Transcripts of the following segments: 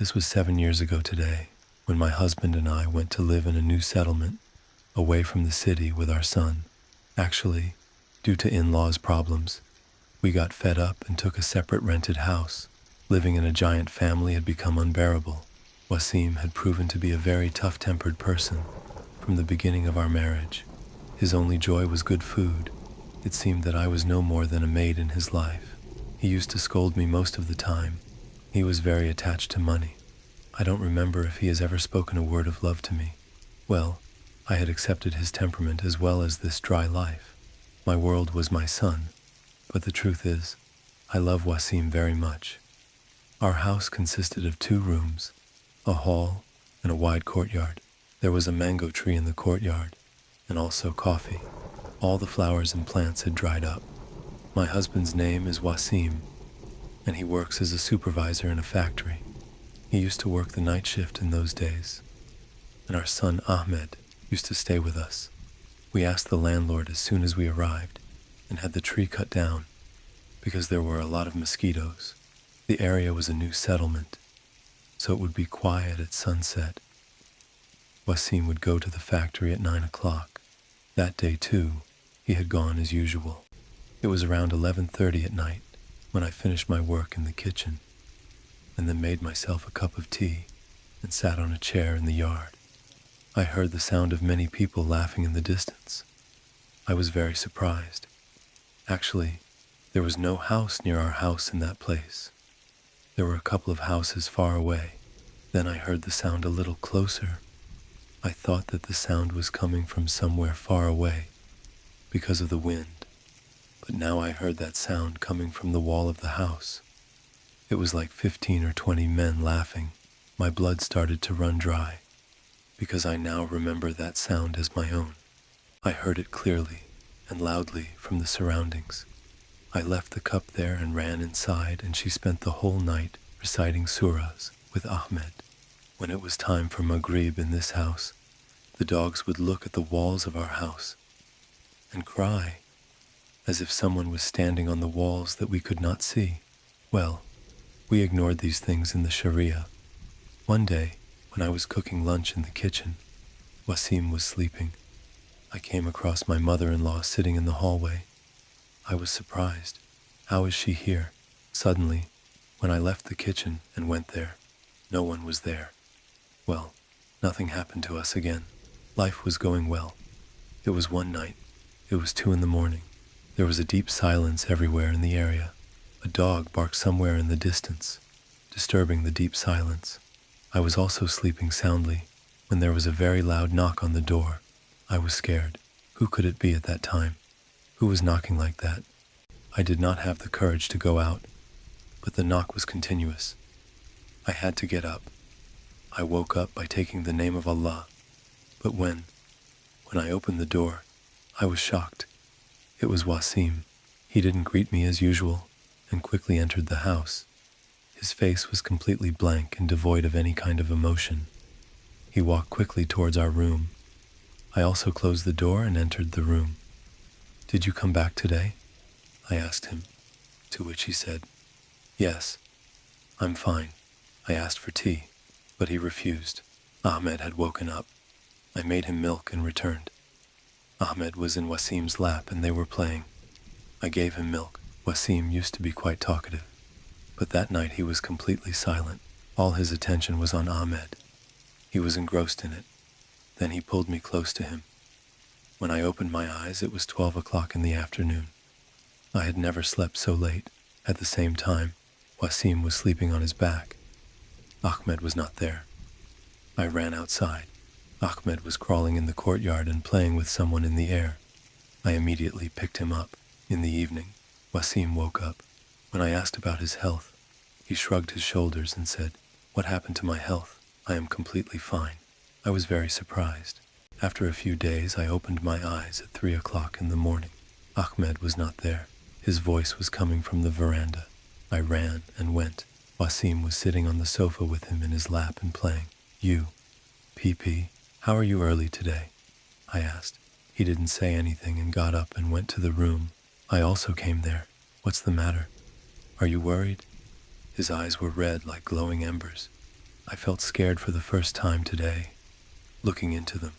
This was 7 years ago today, when my husband and I went to live in a new settlement, away from the city with our son. Actually, due to in-laws problems, we got fed up and took a separate rented house. Living in a giant family had become unbearable. Wasim had proven to be a very tough-tempered person from the beginning of our marriage. His only joy was good food. It seemed that I was no more than a maid in his life. He used to scold me most of the time. He was very attached to money. I don't remember if he has ever spoken a word of love to me. Well, I had accepted his temperament as well as this dry life. My world was my son, but the truth is, I love Wasim very much. Our house consisted of 2 rooms, a hall, and a wide courtyard. There was a mango tree in the courtyard, and also coffee. All the flowers and plants had dried up. My husband's name is Wasim, and he works as a supervisor in a factory. He used to work the night shift in those days, and our son Ahmed used to stay with us. We asked the landlord as soon as we arrived and had the tree cut down because there were a lot of mosquitoes. The area was a new settlement, so it would be quiet at sunset. Wasim would go to the factory at 9 o'clock. That day, too, he had gone as usual. It was around 11:30 at night when I finished my work in the kitchen and then made myself a cup of tea and sat on a chair in the yard. I heard the sound of many people laughing in the distance. I was very surprised. Actually, there was no house near our house in that place. There were a couple of houses far away. Then I heard the sound a little closer. I thought that the sound was coming from somewhere far away because of the wind, but now I heard that sound coming from the wall of the house. It was like 15 or 20 men laughing. My blood started to run dry because I now remember that sound as my own. I heard it clearly and loudly from the surroundings. I left the cup there and ran inside, and she spent the whole night reciting surahs with Ahmed. When it was time for Maghrib in this house, the dogs would look at the walls of our house and cry, as if someone was standing on the walls that we could not see. Well, we ignored these things in the Sharia. One day, when I was cooking lunch in the kitchen, Wasim was sleeping. I came across my mother-in-law sitting in the hallway. I was surprised. How is she here? Suddenly, when I left the kitchen and went there, no one was there. Well, nothing happened to us again. Life was going well. It was one night. It was 2 in the morning. There was a deep silence everywhere in the area. A dog barked somewhere in the distance, disturbing the deep silence. I was also sleeping soundly when there was a very loud knock on the door. I was scared. Who could it be at that time? Who was knocking like that? I did not have the courage to go out, but the knock was continuous. I had to get up. I woke up by taking the name of Allah, but when I opened the door, I was shocked. It was Wasim. He didn't greet me as usual and quickly entered the house. His face was completely blank and devoid of any kind of emotion. He walked quickly towards our room. I also closed the door and entered the room. "Did you come back today?" I asked him, to which he said, "Yes, I'm fine." I asked for tea, but he refused. Ahmed had woken up. I made him milk and returned. Ahmed was in Wasim's lap and they were playing. I gave him milk. Wasim used to be quite talkative, but that night he was completely silent. All his attention was on Ahmed. He was engrossed in it. Then he pulled me close to him. When I opened my eyes, it was 12 o'clock in the afternoon. I had never slept so late. At the same time, Wasim was sleeping on his back. Ahmed was not there. I ran outside. Ahmed was crawling in the courtyard and playing with someone in the air. I immediately picked him up. In the evening, Wasim woke up. When I asked about his health, he shrugged his shoulders and said, "What happened to my health? I am completely fine." I was very surprised. After a few days, I opened my eyes at 3 o'clock in the morning. Ahmed was not there. His voice was coming from the veranda. I ran and went. Wasim was sitting on the sofa with him in his lap and playing. "You, PP, how are you early today?" I asked. He didn't say anything and got up and went to the room. I also came there. "What's the matter? Are you worried?" His eyes were red like glowing embers. I felt scared for the first time today, looking into them.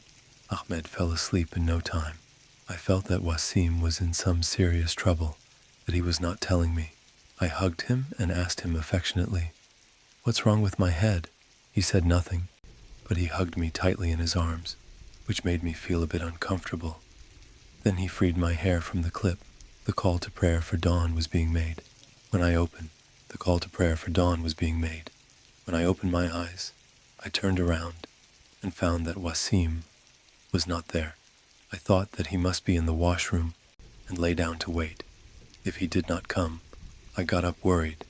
Ahmed fell asleep in no time. I felt that Wasim was in some serious trouble, that he was not telling me. I hugged him and asked him affectionately, "What's wrong with my head?" He said nothing, but he hugged me tightly in his arms, which made me feel a bit uncomfortable. Then he freed my hair from the clip. The call to prayer for dawn was being made. When I opened, the call to prayer for dawn was being made. When I opened my eyes, I turned around and found that Wasim was not there. I thought that he must be in the washroom and lay down to wait. If he did not come, I got up worried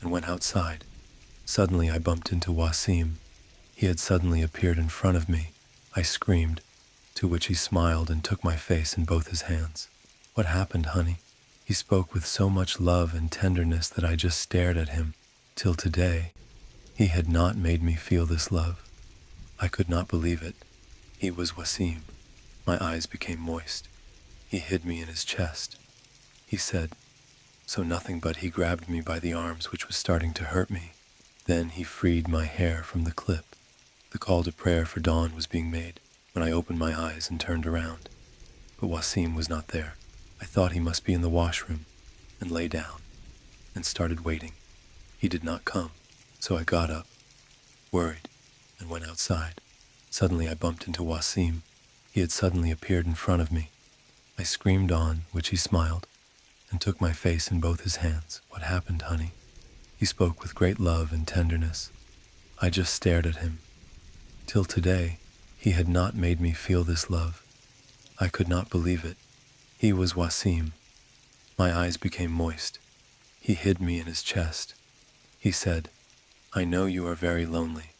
and went outside. Suddenly I bumped into Wasim. He had suddenly appeared in front of me. I screamed, to which he smiled and took my face in both his hands. "What happened, honey?" He spoke with so much love and tenderness that I just stared at him. Till today, he had not made me feel this love. I could not believe it. He was Wasim. My eyes became moist. He hid me in his chest. He said, so nothing but he grabbed me by the arms, which was starting to hurt me. Then he freed my hair from the clip. The call to prayer for dawn was being made when I opened my eyes and turned around. But Wasim was not there. I thought he must be in the washroom and lay down and started waiting. He did not come, so I got up, worried, and went outside. Suddenly I bumped into Wasim. He had suddenly appeared in front of me. I screamed on, which he smiled, and took my face in both his hands. "What happened, honey?" He spoke with great love and tenderness. I just stared at him. Till today, he had not made me feel this love. I could not believe it. He was Wasim. My eyes became moist. He hid me in his chest. He said, "I know you are very lonely.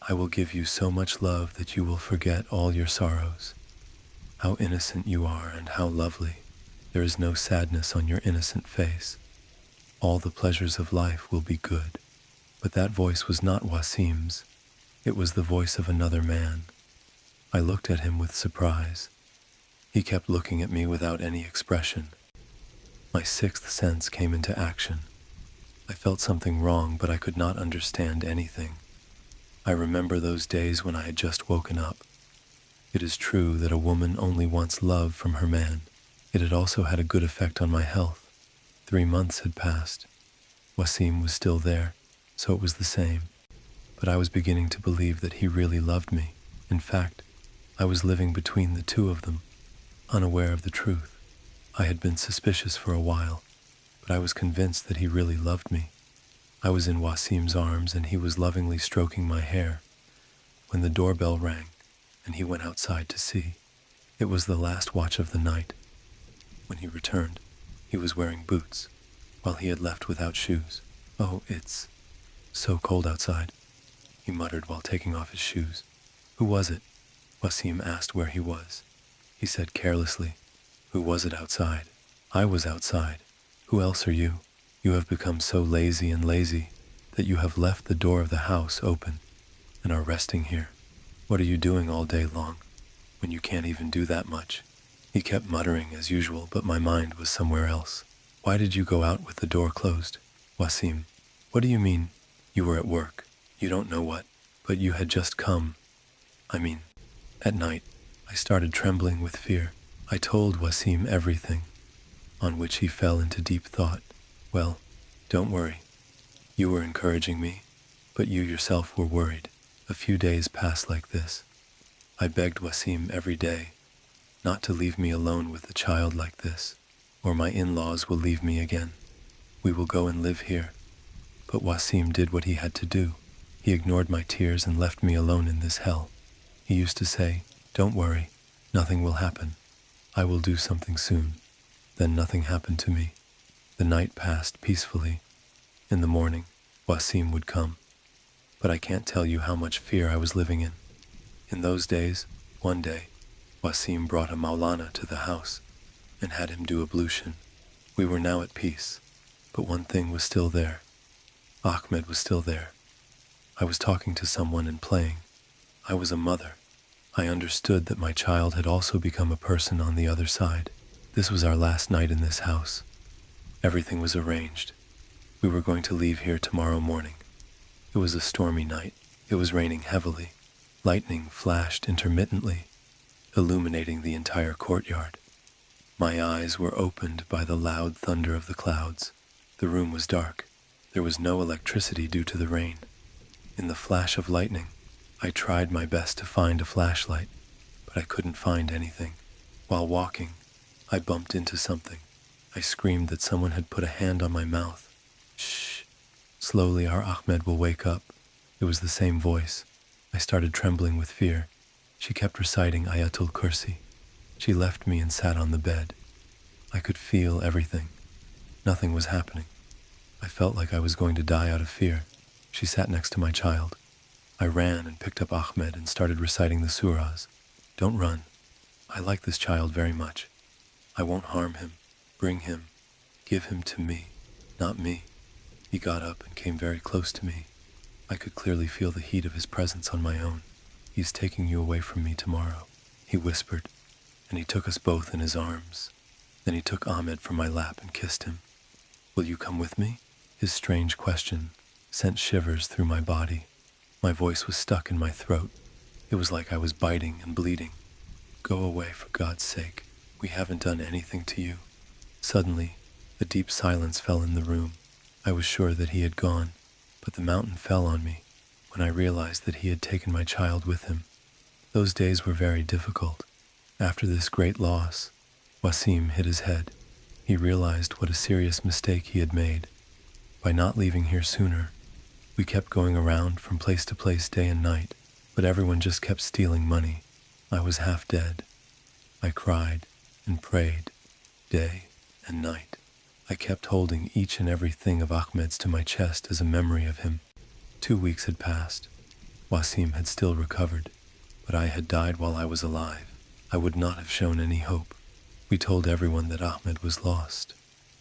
I will give you so much love that you will forget all your sorrows. How innocent you are and how lovely. There is no sadness on your innocent face. All the pleasures of life will be good." But that voice was not Wasim's. It was the voice of another man. I looked at him with surprise. He kept looking at me without any expression. My sixth sense came into action. I felt something wrong, but I could not understand anything. I remember those days when I had just woken up. It is true that a woman only wants love from her man. It had also had a good effect on my health. 3 months had passed. Wasim was still there, so it was the same. But I was beginning to believe that he really loved me. In fact, I was living between the two of them, unaware of the truth. I had been suspicious for a while, but I was convinced that he really loved me. I was in Wasim's arms and he was lovingly stroking my hair when the doorbell rang and he went outside to see. It was the last watch of the night. When he returned, he was wearing boots, while he had left without shoes. "Oh, it's so cold outside," he muttered while taking off his shoes. "Who was it?" Wasim asked where he was. He said carelessly, "Who was it outside?" "I was outside. Who else are you? You have become so lazy that you have left the door of the house open and are resting here. What are you doing all day long when you can't even do that much?" He kept muttering as usual, but my mind was somewhere else. "Why did you go out with the door closed?" "Wasim, what do you mean? You were at work. You don't know what, but you had just come. At night." I started trembling with fear. I told Wasim everything, on which he fell into deep thought. "Well, don't worry. You were encouraging me, but you yourself were worried." A few days passed like this. I begged Wasim every day not to leave me alone with a child like this, or my in-laws will leave me again. We will go and live here. But Wasim did what he had to do. He ignored my tears and left me alone in this hell. He used to say, "Don't worry, nothing will happen. I will do something soon." Then nothing happened to me. The night passed peacefully. In the morning, Wasim would come. But I can't tell you how much fear I was living in. In those days, one day, Wasim brought a Maulana to the house and had him do ablution. We were now at peace, but one thing was still there. Ahmed was still there. I was talking to someone and playing. I was a mother. I understood that my child had also become a person on the other side. This was our last night in this house. Everything was arranged. We were going to leave here tomorrow morning. It was a stormy night. It was raining heavily. Lightning flashed intermittently, illuminating the entire courtyard. My eyes were opened by the loud thunder of the clouds. The room was dark. There was no electricity due to the rain. In the flash of lightning, I tried my best to find a flashlight, but I couldn't find anything. While walking, I bumped into something. I screamed that someone had put a hand on my mouth. Shh. Slowly our Ahmed will wake up. It was the same voice. I started trembling with fear. She kept reciting Ayatul Kursi. She left me and sat on the bed. I could feel everything. Nothing was happening. I felt like I was going to die out of fear. She sat next to my child. I ran and picked up Ahmed and started reciting the surahs. Don't run. I like this child very much. I won't harm him. Bring him. Give him to me, not me. He got up and came very close to me. I could clearly feel the heat of his presence on my own. He's taking you away from me tomorrow, he whispered, and he took us both in his arms. Then he took Ahmed from my lap and kissed him. Will you come with me? His strange question sent shivers through my body. My voice was stuck in my throat. It was like I was biting and bleeding. Go away, for God's sake. We haven't done anything to you. Suddenly, a deep silence fell in the room. I was sure that he had gone, but the mountain fell on me when I realized that he had taken my child with him. Those days were very difficult. After this great loss, Wasim hit his head. He realized what a serious mistake he had made. By not leaving here sooner, we kept going around from place to place day and night, but everyone just kept stealing money. I was half dead. I cried and prayed, day and night. I kept holding each and every thing of Ahmed's to my chest as a memory of him. 2 weeks had passed. Wasim had still recovered, but I had died while I was alive. I would not have shown any hope. We told everyone that Ahmed was lost.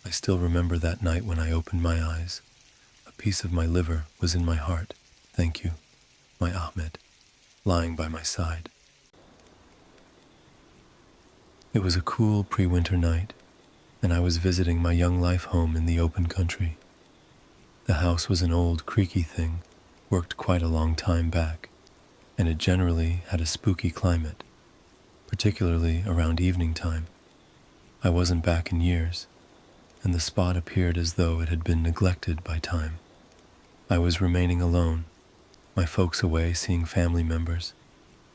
I still remember that night when I opened my eyes. A piece of my liver was in my heart. Thank you, my Ahmed, lying by my side. It was a cool pre-winter night, and I was visiting my young life home in the open country. The house was an old, creaky thing, worked quite a long time back, and it generally had a spooky climate, particularly around evening time. I wasn't back in years, and the spot appeared as though it had been neglected by time. I was remaining alone, my folks away seeing family members,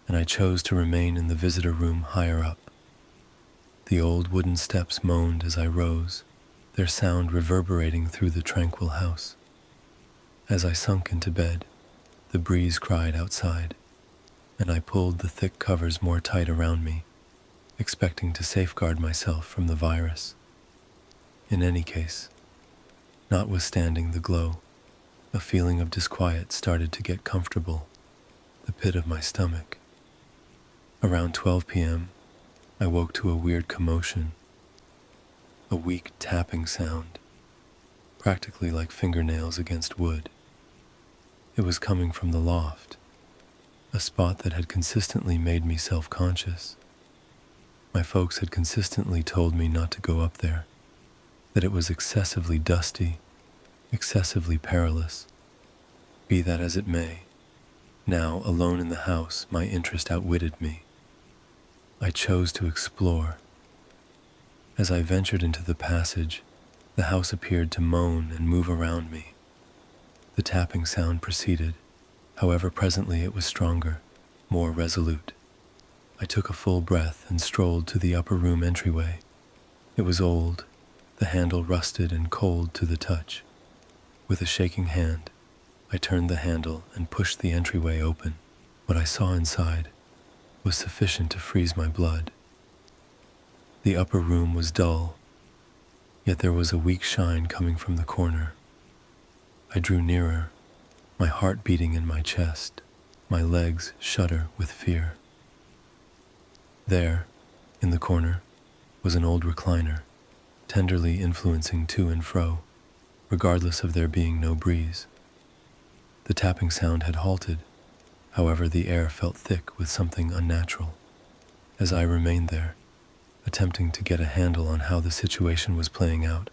and I chose to remain in the visitor room higher up. The old wooden steps moaned as I rose, their sound reverberating through the tranquil house. As I sunk into bed, the breeze cried outside, and I pulled the thick covers more tight around me, expecting to safeguard myself from the virus. In any case, notwithstanding the glow, a feeling of disquiet started to get comfortable, the pit of my stomach. Around 12 p.m., I woke to a weird commotion, a weak tapping sound, practically like fingernails against wood. It was coming from the loft, a spot that had consistently made me self-conscious. My folks had consistently told me not to go up there, that it was excessively dusty, excessively perilous. Be that as it may, now alone in the house, my interest outwitted me. I chose to explore. As I ventured into the passage, the house appeared to moan and move around me. The tapping sound proceeded, however presently it was stronger, more resolute. I took a full breath and strolled to the upper room entryway. It was old, the handle rusted and cold to the touch. With a shaking hand, I turned the handle and pushed the entryway open. What I saw inside was sufficient to freeze my blood. The upper room was dull, yet there was a weak shine coming from the corner. I drew nearer, my heart beating in my chest, my legs shudder with fear. There, in the corner, was an old recliner, tenderly influencing to and fro, regardless of there being no breeze. The tapping sound had halted. However, the air felt thick with something unnatural. As I remained there, attempting to get a handle on how the situation was playing out,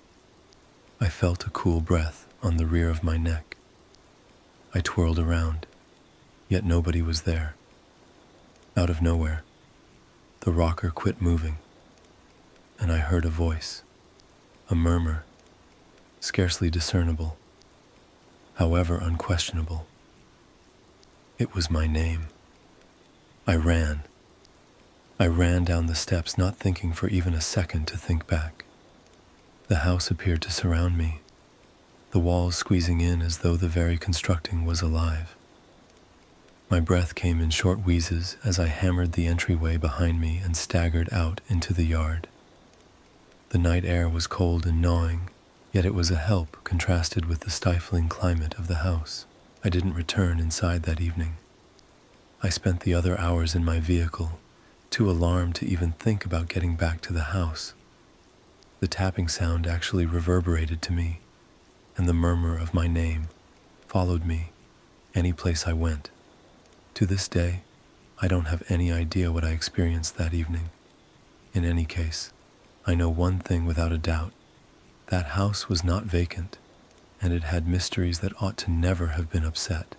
I felt a cool breath on the rear of my neck. I twirled around. yet nobody was there. Out of nowhere, the rocker quit moving, and I heard a voice, a murmur, scarcely discernible, however unquestionable. It was my name. I ran. I ran down the steps, not thinking for even a second to think back. The house appeared to surround me, the walls squeezing in as though the very constructing was alive. My breath came in short wheezes as I hammered the entryway behind me and staggered out into the yard. The night air was cold and gnawing, yet it was a help contrasted with the stifling climate of the house. I didn't return inside that evening. I spent the other hours in my vehicle, too alarmed to even think about getting back to the house. The tapping sound actually reverberated to me, and the murmur of my name followed me any place I went. To this day, I don't have any idea what I experienced that evening. In any case, I know one thing without a doubt. That house was not vacant, and it had mysteries that ought to never have been upset.